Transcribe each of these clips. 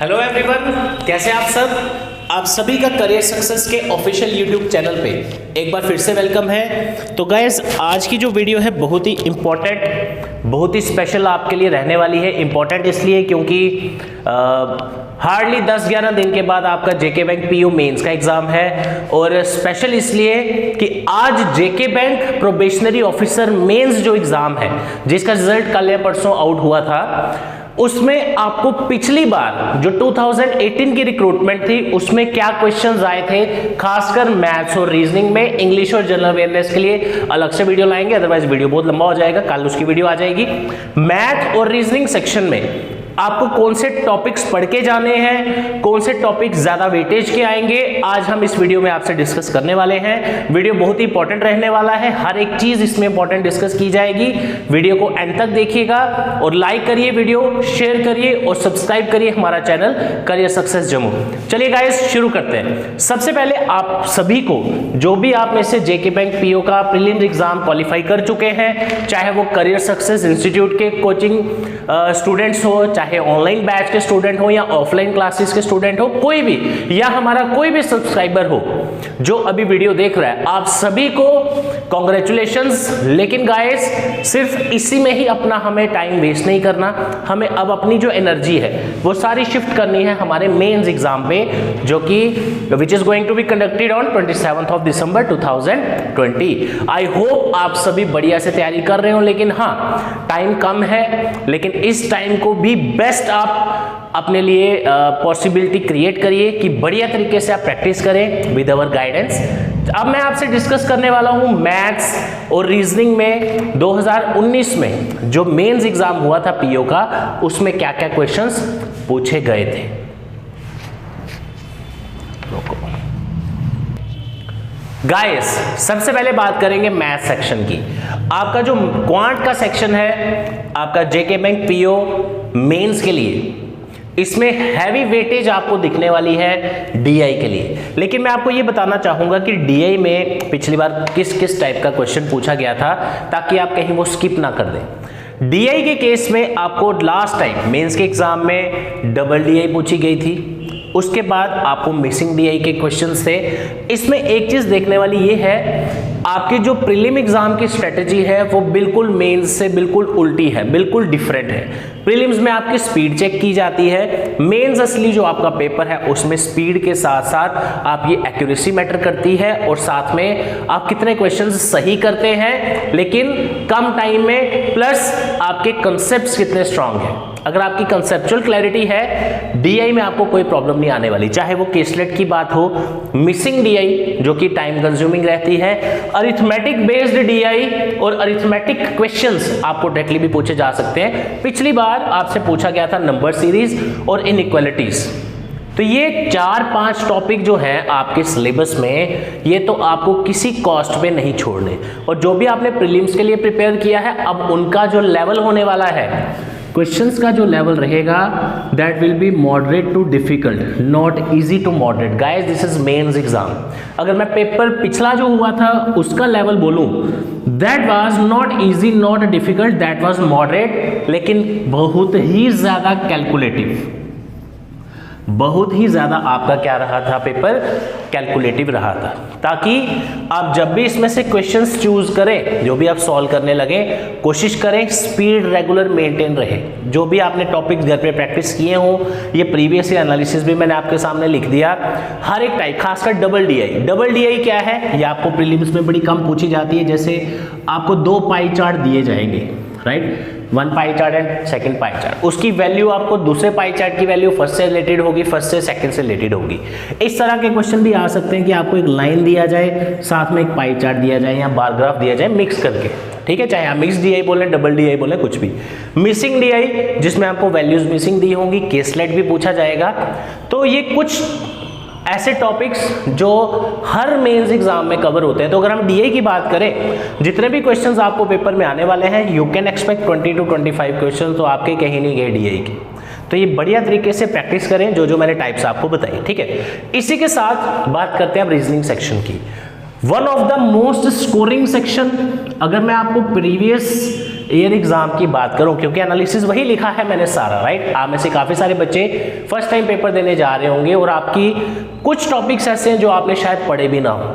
Hello everyone, कैसे आप सब? आप सभी का करियर सक्सेस के ऑफिशियल यूट्यूब चैनल पे एक बार फिर से वेलकम है। तो गाइस, आज की जो वीडियो है बहुत ही इम्पोर्टेंट, बहुत ही स्पेशल आपके लिए रहने वाली है। इम्पोर्टेंट इसलिए क्योंकि हार्डली 10-11 दिन के बाद आपका जेके बैंक पीओ मेंस का एग्जाम है, और स्पेशल इसलिए कि आज जेके बैंक प्रोबेशनरी ऑफिसर मेंस जो एग्जाम है, जिसका रिजल्ट कल या परसों आउट हुआ था, उसमें आपको पिछली बार जो 2018 की रिक्रूटमेंट थी उसमें क्या क्वेश्चंस आए थे, खासकर मैथ्स और रीजनिंग में, इंग्लिश और जनरल अवेयरनेस के लिए अलग से वीडियो लाएंगे, अदरवाइज वीडियो बहुत लंबा हो जाएगा। कल उसकी वीडियो आ जाएगी। मैथ और रीजनिंग सेक्शन में आपको कौन से टॉपिक्स पढ़ के जाने हैं, कौन से टॉपिक्स ज्यादा वेटेज के आएंगे, आज हम इस वीडियो में आपसे डिस्कस करने वाले हैं। वीडियो बहुत ही इंपॉर्टेंट रहने वाला है, हर एक चीज इसमें इंपॉर्टेंट डिस्कस की जाएगी। वीडियो को एंड तक देखिएगा और लाइक करिए, वीडियो शेयर करिए और सब्सक्राइब करिए हमारा चैनल करियर सक्सेस जम्मू। चलिए गाइस, शुरू करते हैं। सबसे पहले आप सभी को, जो भी आप में से जेके बैंक पीओ का प्रीलिम्स एग्जाम क्वालिफाई कर चुके हैं, चाहे वो करियर सक्सेस इंस्टीट्यूट के कोचिंग स्टूडेंट्स हो, चाहे ऑनलाइन बैच के स्टूडेंट हो या ऑफलाइन क्लासेस के स्टूडेंट हो, कोई भी, या हमारा कोई भी सब्सक्राइबर हो जो अभी वीडियो देख रहा है, आप सभी को कॉन्ग्रेचुलेशंस। लेकिन गाइस, सिर्फ इसी में ही अपना हमें टाइम वेस्ट नहीं करना, हमें अब अपनी जो एनर्जी है वो सारी शिफ्ट करनी है हमारे मेंस एग्जाम पे, जो कि which is going to be conducted on 27 December 2020। I hope आप सभी बढ़िया से तैयारी कर रहे हो, लेकिन हाँ, टाइम कम है, लेकिन इस टाइम को भी बेस्ट आप अपने लिए पॉसिबिलिटी क्रिएट करिए कि बढ़िया तरीके से आप प्रैक्टिस करें विद अवर गाइडेंस। अब मैं आपसे डिस्कस करने वाला हूं मैथ्स और रीजनिंग में 2019 में जो मेंस एग्जाम हुआ था पीओ का, उसमें क्या क्या क्वेश्चंस पूछे गए थे। गाइस, सबसे पहले बात करेंगे मैथ सेक्शन की। आपका जो क्वांट का सेक्शन है आपका जेके बैंक पीओ मेंस के लिए, इसमें हैवी वेटेज आपको दिखने वाली है डीआई के लिए। लेकिन मैं आपको यह बताना चाहूंगा कि डीआई में पिछली बार किस किस टाइप का क्वेश्चन पूछा गया था, ताकि आप कहीं वो स्किप ना कर दें। डीआई के केस में आपको लास्ट टाइम मेंस के एग्जाम में डबल डीआई पूछी गई थी, उसके बाद आपको मिसिंग डीआई के क्वेश्चंस थे। इसमें एक चीज देखने वाली ये है, आपकी जो प्रीलिम एग्जाम की स्ट्रेटेजी है वो बिल्कुल मेंस से बिल्कुल उल्टी है, बिल्कुल डिफरेंट है। प्रीलिम्स में आपकी स्पीड चेक की जाती है, मेंस असली जो आपका पेपर है उसमें स्पीड के साथ साथ आप ये एक्यूरेसी मैटर करती है, और साथ में आप कितने क्वेश्चंस सही करते हैं लेकिन कम टाइम में, प्लस आपके कंसेप्ट्स कितने स्ट्रांग हैं। अगर आपकी कंसेप्चुअल क्लैरिटी है, डीआई में आपको कोई प्रॉब्लम नहीं आने वाली, चाहे वो केसलेट की बात हो, मिसिंग डीआई जो कि टाइम कंज्यूमिंग रहती है, अरिथमेटिक बेस्ड डीआई और अरिथमेटिक क्वेश्चंस आपको डायरेक्टली भी पूछे जा सकते हैं। पिछली बार आपसे पूछा गया था नंबर सीरीज और इनइक्वालिटीज। तो ये 4-5 टॉपिक जो हैं आपके सिलेबस में, ये तो आपको किसी कॉस्ट पे नहीं छोड़ने। और जो भी आपने प्रीलिम्स के लिए प्रिपेयर किया है, अब उनका जो लेवल होने वाला है, क्वेश्चंस का जो लेवल रहेगा, that will be moderate to difficult, not easy to moderate. Guys, this is mains exam. अगर मैं पेपर पिछला जो हुआ था उसका लेवल बोलूं, that was not easy not difficult, that was moderate, लेकिन बहुत ही ज्यादा कैलकुलेटिव, बहुत ही ज्यादा आपका क्या रहा था, पेपर कैलकुलेटिव रहा था। ताकि आप जब भी इसमें से क्वेश्चंस चूज करें, जो भी आप सॉल्व करने लगे, कोशिश करें स्पीड रेगुलर मेंटेन रहे। जो भी आपने टॉपिक्स घर पे प्रैक्टिस किए हों, ये प्रीवियस ईयर एनालिसिस भी मैंने आपके सामने लिख दिया, हर एक टाइप, खासकर डबल डीआई। डबल डीआई क्या है, ये आपको प्रीलिम्स में बड़ी कम पूछी जाती है। जैसे आपको 2 पाई चार्ट दिए जाएंगे, right, 1 pie chart and second pie chart, उसकी वैल्यू आपको दूसरे पाई चार्ट की वैल्यू फर्स्ट से रिलेटेड होगी, फर्स्ट से सेकंड से रिलेटेड होगी। इस तरह के क्वेश्चन भी आ सकते हैं कि आपको एक लाइन दिया जाए, साथ में एक पाई चार्ट दिया जाए या बार ग्राफ दिया जाए मिक्स करके, ठीक है, चाहे आप मिक्स डीआई बोले, डबल डीआई बोले, कुछ भी। मिसिंग डीआई जिसमें आपको वैल्यूज मिसिंग दी होंगी, केसलेट भी पूछा जाएगा। तो ये कुछ ऐसे टॉपिक्स जो हर मेंस एग्जाम में कवर होते हैं। तो अगर हम डीआई की बात करें, जितने भी क्वेश्चंस आपको पेपर में आने वाले हैं, you can expect 20 to 25 question तो आपके कहीं नहीं गए डीआई के। तो ये बढ़िया तरीके से प्रैक्टिस करें, जो जो मैंने टाइप्स आपको बताई, ठीक है। इसी के साथ बात करते हैं अब रीजनिंग सेक्शन की। One of the most scoring section, अगर मैं आपको प्रीवियस ईयर एग्जाम की बात करूं, क्योंकि एनालिसिस वही लिखा है मैंने सारा, राइट। आप में से काफी सारे बच्चे फर्स्ट टाइम पेपर देने जा रहे होंगे और आपकी कुछ टॉपिक्स ऐसे हैं जो आपने शायद पढ़े भी ना हो,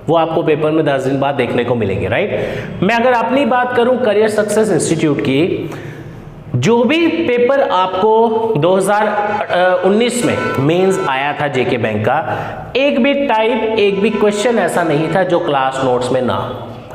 वो आपको पेपर में 10 दिन बाद देखने को मिलेंगे, राइट। मैं अगर अपनी बात करूं करियर सक्सेस इंस्टीट्यूट की, जो भी पेपर आपको 2019 में मेंस आया था जेके बैंक का, एक भी टाइप, एक भी क्वेश्चन ऐसा नहीं था जो क्लास नोट्स में ना,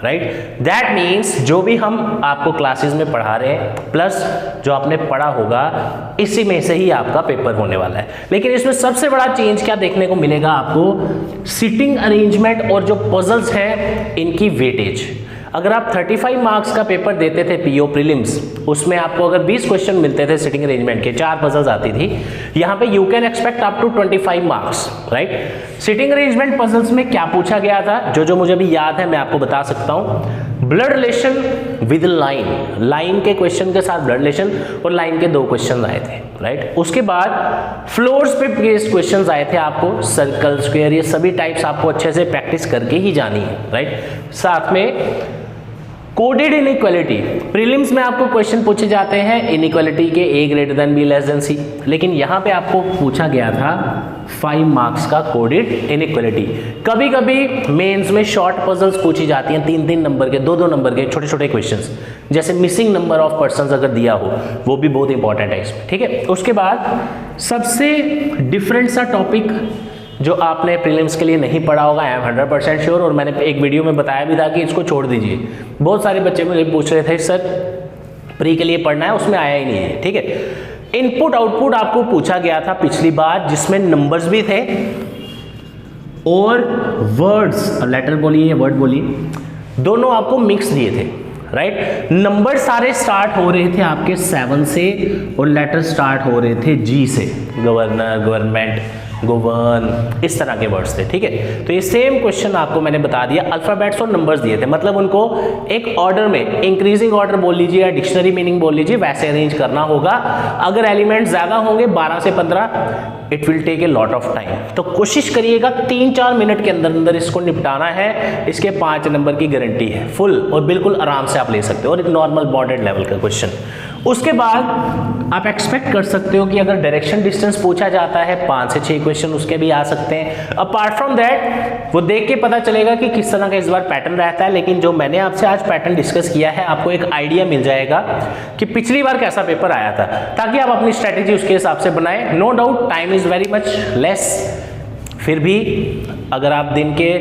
राइट। दैट मीन्स जो भी हम आपको क्लासेस में पढ़ा रहे हैं प्लस जो आपने पढ़ा होगा, इसी में से ही आपका पेपर होने वाला है। लेकिन इसमें सबसे बड़ा चेंज क्या देखने को मिलेगा आपको, सीटिंग अरेंजमेंट और जो पजल्स हैं इनकी वेटेज। अगर आप 35 मार्क्स का पेपर देते थे पीओ प्रीलिम्स, उसमें आपको अगर 20 क्वेश्चन मिलते थे सिटिंग अरेंजमेंट के, 4 पजल्स आती थी, यहाँ पे you can expect up to 25 marks, right. Sitting arrangement puzzles में क्या पूछा गया था, जो मुझे भी याद है मैं आपको बता सकता हूँ। Blood relation with line, line के क्वेश्चन के साथ ब्लड रिलेशन, और लाइन के 2 क्वेश्चन आए थे, राइट। उसके बाद फ्लोर्स पे बेस्ड क्वेश्चंस आए थे, आपको सर्कल, स्क्वायर, ये सभी टाइप्स आपको अच्छे से प्रैक्टिस करके ही जानी है, राइट। साथ में कोडेड इनइक्वालिटी, प्रीलिम्स में आपको क्वेश्चन पूछे जाते हैं इनइक्वालिटी के, A greater than B less than C, लेकिन यहाँ पे आपको पूछा गया था 5 मार्क्स का कोडेड इनइक्वालिटी। कभी कभी मेंस में शॉर्ट पजल्स पूछी जाती हैं, 3-3 नंबर के, 2-2 नंबर के छोटे छोटे क्वेश्चंस, जैसे मिसिंग नंबर ऑफ पर्संस अगर दिया हो, वो भी बहुत इंपॉर्टेंट है इसमें, ठीक है। उसके बाद सबसे डिफरेंट सा टॉपिक जो आपने प्रीलिम्स के लिए नहीं पढ़ा होगा, आई एम 100% श्योर, और मैंने एक वीडियो में बताया भी था कि इसको छोड़ दीजिए। बहुत सारे बच्चे मुझे पूछ रहे थे सर प्री के लिए पढ़ना है, उसमें आया ही नहीं है, ठीक है। इनपुट आउटपुट आपको पूछा गया था पिछली बार, जिसमें नंबर्स भी थे और वर्ड्स, लेटर बोलिए वर्ड बोलिए, दोनों आपको मिक्स दिए थे, राइट। नंबर सारे स्टार्ट हो रहे थे आपके 7 से और लेटर स्टार्ट हो रहे थे G से, गवर्नर, गवर्नमेंट, गवर्न, इस तरह के वर्ड्स थे, ठीक है। तो ये सेम क्वेश्चन आपको मैंने बता दिया, अल्फाबेट्स और नंबर्स दिए थे, मतलब उनको एक ऑर्डर में, इंक्रीजिंग ऑर्डर बोल लीजिए या डिक्शनरी मीनिंग बोल लीजिए, वैसे अरेंज करना होगा। अगर एलिमेंट्स ज्यादा होंगे 12 से 15, it will take a lot of time, तो कोशिश करिएगा 3-4 मिनट के अंदर अंदर इसको निपटाना है। इसके 5 नंबर की गारंटी है फुल, और बिल्कुल आराम से आप ले सकते हो, और एक नॉर्मल बॉर्डर्ड लेवल का क्वेश्चन। उसके बाद आप एक्सपेक्ट कर सकते हो कि अगर डायरेक्शन डिस्टेंस पूछा जाता है 5 से 6 क्वेश्चन उसके भी आ सकते हैं। अपार्ट फ्रॉम दैट वो देख के पता चलेगा कि किस तरह का इस बार पैटर्न रहता है, लेकिन जो मैंने आपसे आज पैटर्न डिस्कस किया है, आपको एक आइडिया मिल जाएगा कि पिछली बार कैसा पेपर आया था, ताकि आप अपनी स्ट्रेटेजी उसके हिसाब से बनाएं। No doubt time is very much less, फिर भी अगर आप दिन के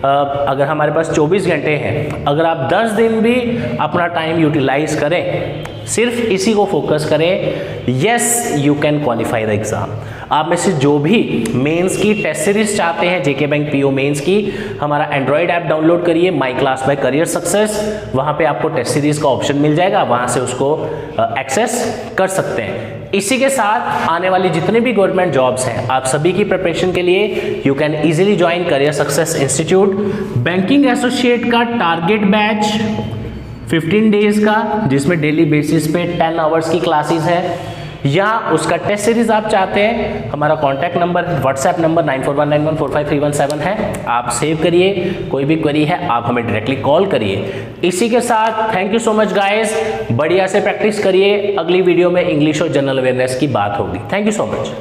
अगर हमारे पास 24 घंटे हैं, अगर आप 10 दिन भी अपना टाइम यूटिलाइज करें, सिर्फ इसी को फोकस करें, yes you can qualify the exam. आप में से जो भी मेंस की टेस्ट सीरीज चाहते हैं, जेके बैंक पीओ मेंस की, हमारा एंड्रॉइड ऐप डाउनलोड करिए, my class by career success, वहां पे आपको टेस्ट सीरीज का ऑप्शन मिल जाएगा, वहां से उसको एक्सेस कर सकते हैं। इसी के साथ आने वाली जितने भी गवर्नमेंट जॉब्स हैं, आप सभी की प्रिपरेशन के लिए you can easily join career success institute. Banking associate का टारगेट बैच 15 डेज का, जिसमें डेली बेसिस पे 10 आवर्स की क्लासेस है, या उसका टेस्ट सीरीज आप चाहते हैं, हमारा कॉन्टैक्ट नंबर, व्हाट्सएप नंबर 9419145317 है, आप सेव करिए। कोई भी क्वेरी है आप हमें डायरेक्टली कॉल करिए। इसी के साथ thank you so much guys, बढ़िया से प्रैक्टिस करिए। अगली वीडियो में इंग्लिश और जनरल अवेयरनेस की बात होगी। Thank you so much.